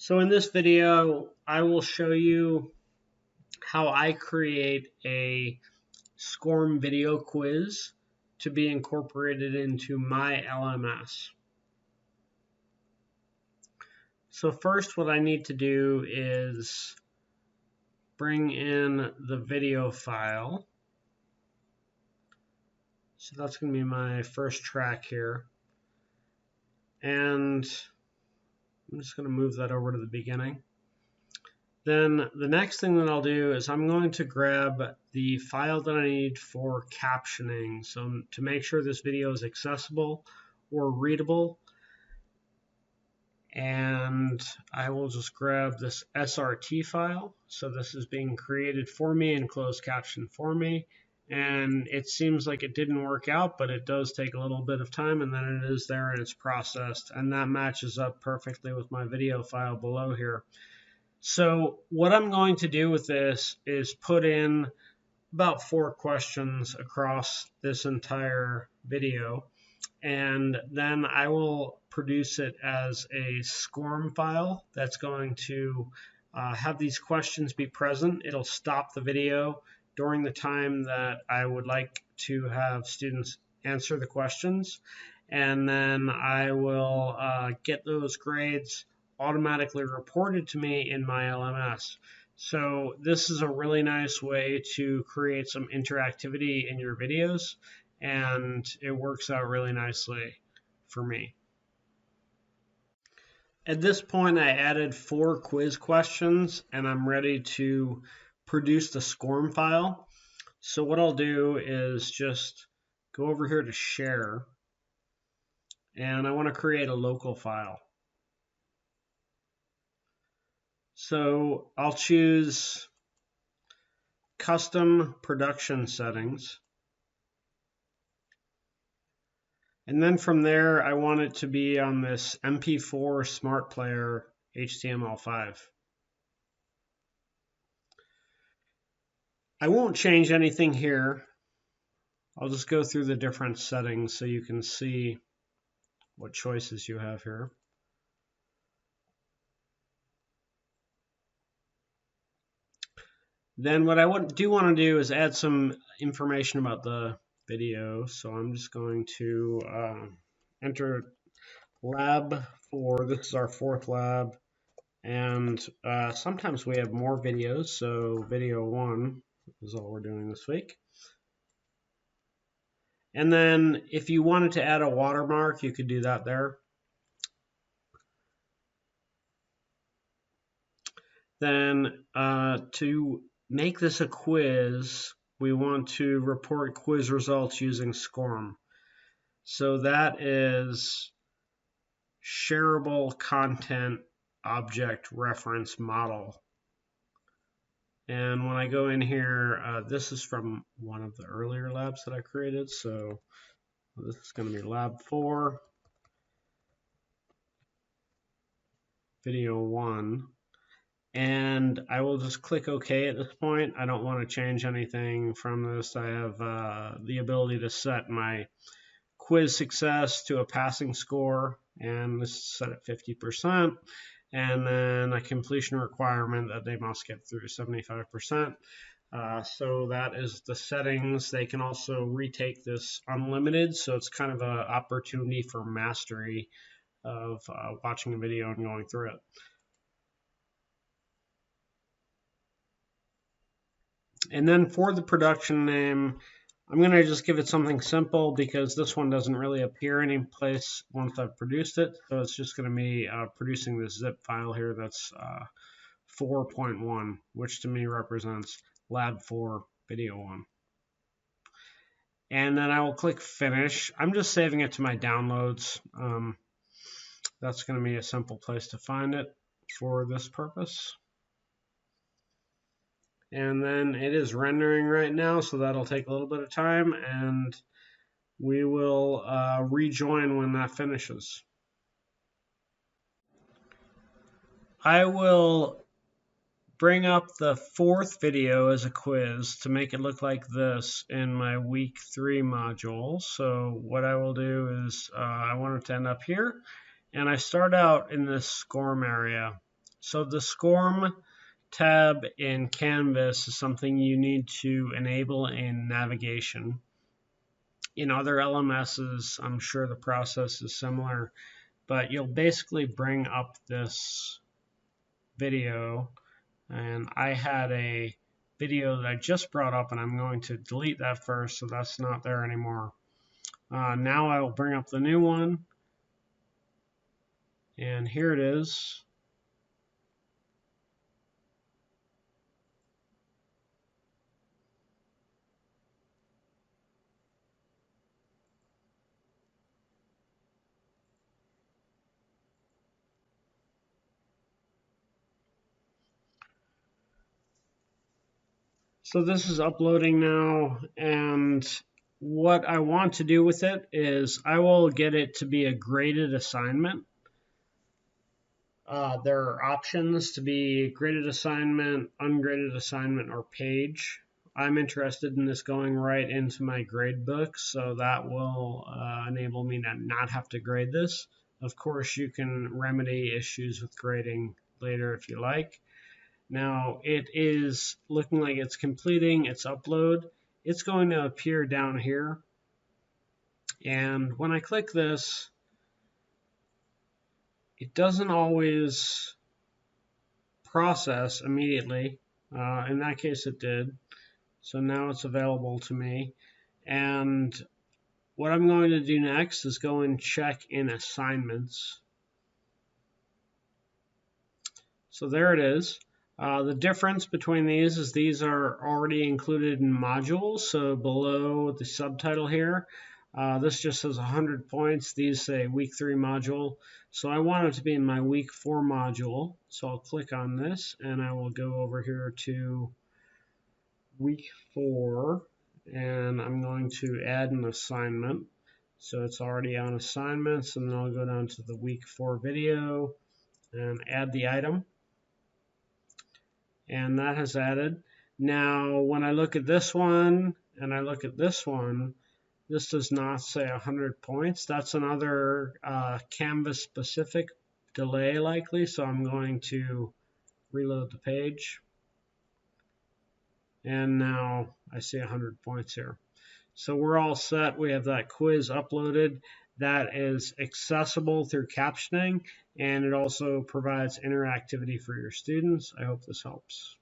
So in this video, I will show you how I create a SCORM video quiz to be incorporated into my LMS. So first, what I need to do is bring in the video file. So that's going to be my first track here. And I'm just going to move that over to the beginning. Then the next thing that I'll do is I'm going to grab the file that I need for captioning. So to make sure this video is accessible or readable. And I will just grab this SRT file. So this is being created for me and closed caption for me. And it seems like it didn't work out, but it does take a little bit of time, and then it is there and it's processed. And that matches up perfectly with my video file below here. So what I'm going to do with this is put in about 4 questions across this entire video, and then I will produce it as a SCORM file that's going to have these questions be present. It'll stop the video during the time that I would like to have students answer the questions, and then I will get those grades automatically reported to me in my LMS. So this is a really nice way to create some interactivity in your videos, and it works out really nicely for me. At this point, I added 4 quiz questions, and I'm ready to produce the SCORM file. So what I'll do is just go over here to share, and I want to create a local file. So I'll choose custom production settings. And then from there, I want it to be on this MP4 Smart Player HTML5. I won't change anything here. I'll just go through the different settings so you can see what choices you have here. Then what I do want to do is add some information about the video. So I'm just going to enter lab 4. This is our 4th lab. And sometimes we have more videos. So video 1 is all we're doing this week. And then if you wanted to add a watermark, you could do that there. Then to make this a quiz, we want to report quiz results using SCORM. So that is shareable content object reference model. And when I go in here, this is from one of the earlier labs that I created. So this is going to be lab 4, video 1. And I will just click OK at this point. I don't want to change anything from this. I have the ability to set my quiz success to a passing score, and this is set at 50%. And then a completion requirement that they must get through 75%. So that is the settings. They can also retake this unlimited, so it's kind of an opportunity for mastery of watching a video and going through it. And then for the production name, I'm going to just give it something simple because this one doesn't really appear any place once I've produced it. So it's just going to be producing this zip file here that's 4.1, which to me represents lab 4 video 1. And then I will click finish. I'm just saving it to my downloads. That's going to be a simple place to find it for this purpose. And then it is rendering right now, so that'll take a little bit of time, and we will rejoin when that finishes. I will bring up the 4th video as a quiz to make it look like this in my week 3 module. So what I will do is I want it to end up here, and I start out in this SCORM area. So the SCORM tab in Canvas is something you need to enable in navigation. In other LMSs, I'm sure the process is similar, but you'll basically bring up this video, and I had a video that I just brought up, and I'm going to delete that first, so that's not there anymore. Now I will bring up the new one, and here it is. So this is uploading now, and what I want to do with it is I will get it to be a graded assignment. There are options to be graded assignment, ungraded assignment, or page. I'm interested in this going right into my grade book, so that will enable me to not have to grade this. Of course, you can remedy issues with grading later if you like. Now it is looking like it's completing its upload. It's going to appear down here. And when I click this, it doesn't always process immediately. In that case, it did. So now it's available to me. And what I'm going to do next is go and check in assignments. So there it is. The difference between these are already included in modules. So below the subtitle here, this just says 100 points. These say week 3 module. So I want it to be in my week 4 module. So I'll click on this and I will go over here to week 4 and I'm going to add an assignment. So it's already on assignments, and then I'll go down to the week 4 video and add the item. And that has added. Now, when I look at this one and I look at this one, this does not say 100 points. That's another Canvas specific delay likely, so I'm going to reload the page. And now I see 100 points here. So we're all set. We have that quiz uploaded. That is accessible through captioning, and it also provides interactivity for your students. I hope this helps.